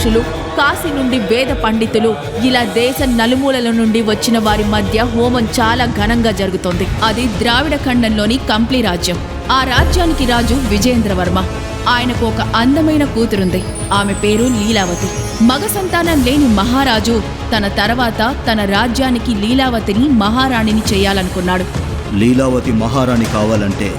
ఋషులు, కాశీ నుండి వేద పండితులు, ఇలా దేశం నలుమూలల నుండి వచ్చిన వారి మధ్య హోమం చాలా ఘనంగా జరుగుతోంది. అది ద్రావిడ ఖండంలోని కంప్లీ రాజ్యం. ఆ రాజ్యానికి రాజు విజయేంద్రవర్మ. ఆయనకు ఒక అందమైన కూతురుంది. ఆమె పేరు లీలావతి. మగ సంతానం లేని మహారాజు తన తర్వాత తన రాజ్యానికి లీలావతిని మహారాణిని చేయాలనుకున్నాడు. లీలావతి మహారాణి కావాలంటే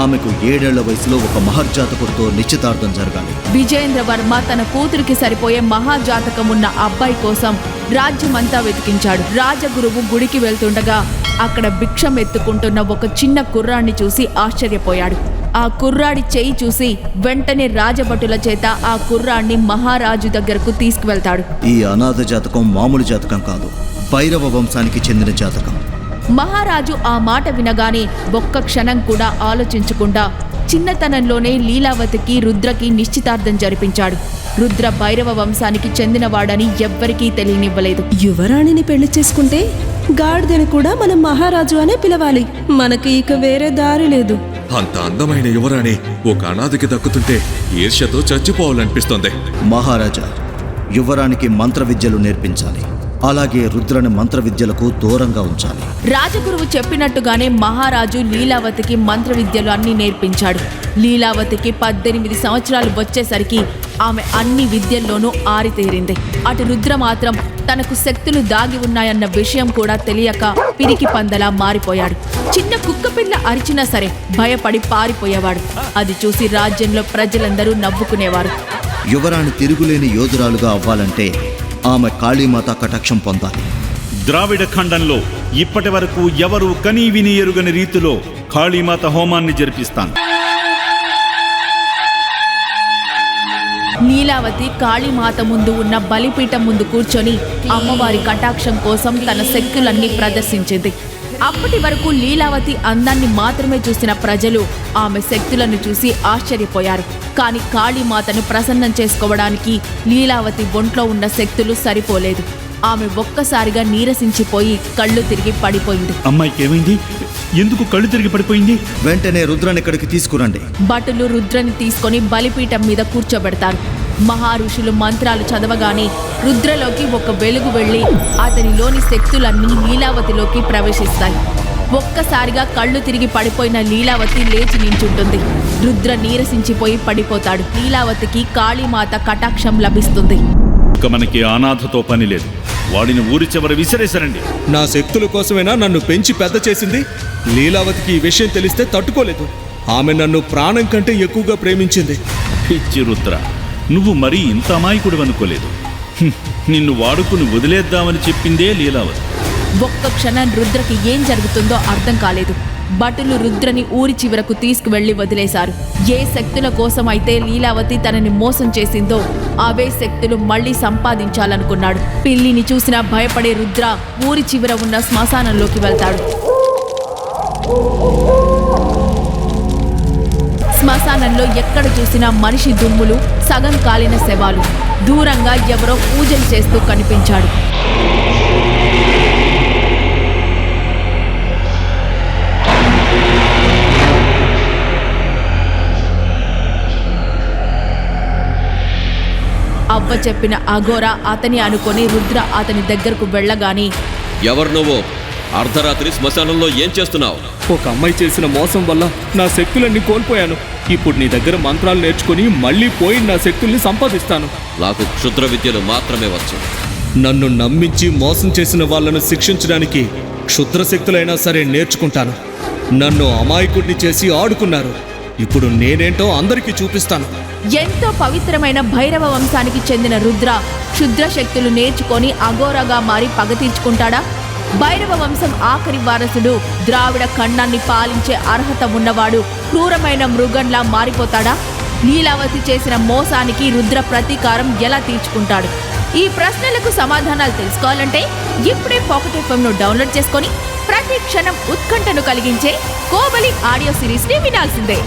ఆమెకు 7 ఏళ్ల వయసులో ఒక మహర్జాతకుడితో నిశ్చితార్థం జరగాలి. విజయేంద్రవర్మ తన కూతురికి సరిపోయే మహాజాతకం ఉన్న అబ్బాయి కోసం రాజ్యమంతా వెతికించాడు. రాజగురువు గుడికి వెళ్తుండగా అక్కడ భిక్షం ఎత్తుకుంటున్న ఒక చిన్న కుర్రాడిని చూసి ఆశ్చర్యపోయాడు. ఆ కుర్రాడి చేయి చూసి వెంటనే రాజభటుల చేత ఆ కుర్రాడిని మహారాజు దగ్గరకు తీసుకువెళ్తాడు. ఈ అనాథ జాతకం మామూలు జాతకం కాదు, భైరవ వంశానికి చెందిన జాతకం. మహారాజు ఆ మాట వినగానే ఒక్క క్షణం కూడా ఆలోచించకుండా చిన్నతనంలోనే లీలావతికి రుద్రకి నిశ్చితార్థం జరిపించాడు. రుద్ర భైరవ వంశానికి చెందినవాడని ఎవ్వరికీ తెలియనివ్వలేదు. యువరాణిని పెళ్లి చేసుకుంటే గాడిదని కూడా మనం మహారాజు అనే పిలవాలి. మనకి ఇక వేరే దారి లేదు. అంత అందమైన యువరాణి ఒక అనాథకి దక్కుతుంటే ఈర్ష్యతో చచ్చిపోవాలనిపిస్తోంది. మహారాజా, యువరానికి మంత్ర విద్యలు నేర్పించాలి. అలాగే రుద్రని మంత్ర విద్యలకు దూరంగా ఉంచాలి. రాజగురువు చెప్పినట్టుగానే మహారాజు లీలావతికి మంత్ర విద్యలు అన్నీ నేర్పించాడు. లీలావతికి 18 సంవత్సరాలు వచ్చేసరికి ఆమె అన్ని విద్యల్లోనూ ఆరితేరింది. అటు రుద్ర మాత్రం తనకు శక్తులు దాగి ఉన్నాయన్న విషయం కూడా తెలియక పిరికి పందలా మారిపోయాడు. చిన్న కుక్కపిల్ల అరిచినా సరే భయపడి పారిపోయేవాడు. అది చూసి రాజ్యంలో ప్రజలందరూ నవ్వుకునేవారు. యువరాణి తిరుగులేని యోధురాలుగా అవ్వాలంటే ఆమె కాళీమాత కటాక్షం పొందాలి. ద్రావిడ ఖండంలో ఇప్పటి వరకు ఎవరూ కనీ విని ఎరుగని రీతిలో కాళీమాత హోమాన్ని జరిపిస్తాను. లీలావతి కాళీమాత ముందు ఉన్న బలిపీఠం ముందు కూర్చొని అమ్మవారి కటాక్షం కోసం తన శక్తులన్నీ ప్రదర్శించింది. అప్పటి వరకు లీలావతి అందాన్ని మాత్రమే చూసిన ప్రజలు ఆమె శక్తులను చూసి ఆశ్చర్యపోయారు. కానీ కాళీమాతను ప్రసన్నం చేసుకోవడానికి లీలావతి ఒంట్లో ఉన్న శక్తులు సరిపోలేదు. ఆమె ఒక్కసారిగా నీరసించిపోయి కళ్ళు తిరిగి పడిపోయింది. అమ్మాయికి ఏమైంది? ఎందుకు కళ్ళు తిరిగి పడిపోయింది? వెంటనే రుద్రని ఇక్కడికి తీసుకురండి. భటులు రుద్రని తీసుకొని బలిపీఠం మీద కూర్చోబెడతారు. మహారుషులు మంత్రాలు చదవగానే రుద్రలోకి ఒక వెలుగు వెళ్లి అతనిలోని శక్తులన్నీ లీలావతిలోకి ప్రవేశిస్తాయి. ఒక్కసారిగా కళ్ళు తిరిగి పడిపోయిన లీలావతి లేచి నించుంటుంది. రుద్ర నీరసించిపోయి పడిపోతాడు. లీలావతికి కాళీమాత కటాక్షం లభిస్తుంది. ఇక మనకి అనాథతో పని లేదు. వాడిని ఊరి చివర విసిరేసరండి. నా శక్తుల కోసమేనా నన్ను పెంచి పెద్ద చేసింది? లీలావతికి ఈ విషయం తెలిస్తే తట్టుకోలేదు. ఆమె నన్ను ప్రాణం కంటే ఎక్కువగా ప్రేమించింది. పిచ్చి రుద్ర, నువ్వు మరీ ఇంత అమాయకుడు అనుకోలేదు. నిన్ను వాడుకుని వదిలేద్దామని చెప్పిందే లీలావతి. ఒక్క క్షణం రుద్రకి ఏం జరుగుతుందో అర్థం కాలేదు. భటులు రుద్రని ఊరి చివరకు తీసుకువెళ్లి వదిలేశారు. ఏ శక్తుల కోసమైతే లీలావతి తనని మోసం చేసిందో అవే శక్తులు మళ్లీ సంపాదించాలనుకున్నాడు. పిల్లిని చూసినా భయపడే రుద్ర ఊరి చివర ఉన్న శ్మశానంలోకి వెళ్తాడు. శ్మశానంలో ఎక్కడ చూసినా మనిషి దుమ్ములు, సగం కాలిన శవాలు. దూరంగా ఎవరో పూజలు చేస్తూ కనిపించాడు. అవ్వ చెప్పిన అఘోరా అతని అనుకొని రుద్ర అతని దగ్గరకు వెళ్ళగానే, ఎవరు నువ్వు? అర్ధరాత్రి శ్మశానంలో ఏం చేస్తున్నావు? ఒక అమ్మాయి చేసిన మోసం వల్ల నా శక్తులన్నీ కోల్పోయాను. ఇప్పుడు నీ దగ్గర మంత్రాలు నేర్చుకుని మళ్ళీ పోయి నా శక్తుల్ని సంపాదిస్తాను. నాకు క్షుద్ర విద్యలు మాత్రమే వచ్చు. నన్ను నమ్మించి మోసం చేసిన వాళ్ళను శిక్షించడానికి క్షుద్ర శక్తులైనా సరే నేర్చుకుంటాను. నన్ను అమాయకుడిని చేసి ఆడుకున్నారు. ఇప్పుడు నేనేంటో అందరికీ చూపిస్తాను. ఎంతో పవిత్రమైన భైరవ వంశానికి చెందిన రుద్ర క్షుద్ర శక్తులు నేర్చుకొని అఘోరగా మారి పగ తీర్చుకుంటాడా? భైరవ వంశం ఆఖరి వారసుడు, ద్రావిడ ఖండాన్ని పాలించే అర్హత ఉన్నవాడు క్రూరమైన మృగంలా మారిపోతాడా? లీలావతి చేసిన మోసానికి రుద్ర ప్రతీకారం ఎలా తీర్చుకుంటాడు? ఈ ప్రశ్నలకు సమాధానాలు తెలుసుకోవాలంటే ఇప్పుడే పాకెట్ ఎఫ్ఎంను డౌన్లోడ్ చేసుకొని ప్రతి క్షణం ఉత్కంఠను కలిగించే కోబలి ఆడియో సిరీస్ని వినాల్సిందే.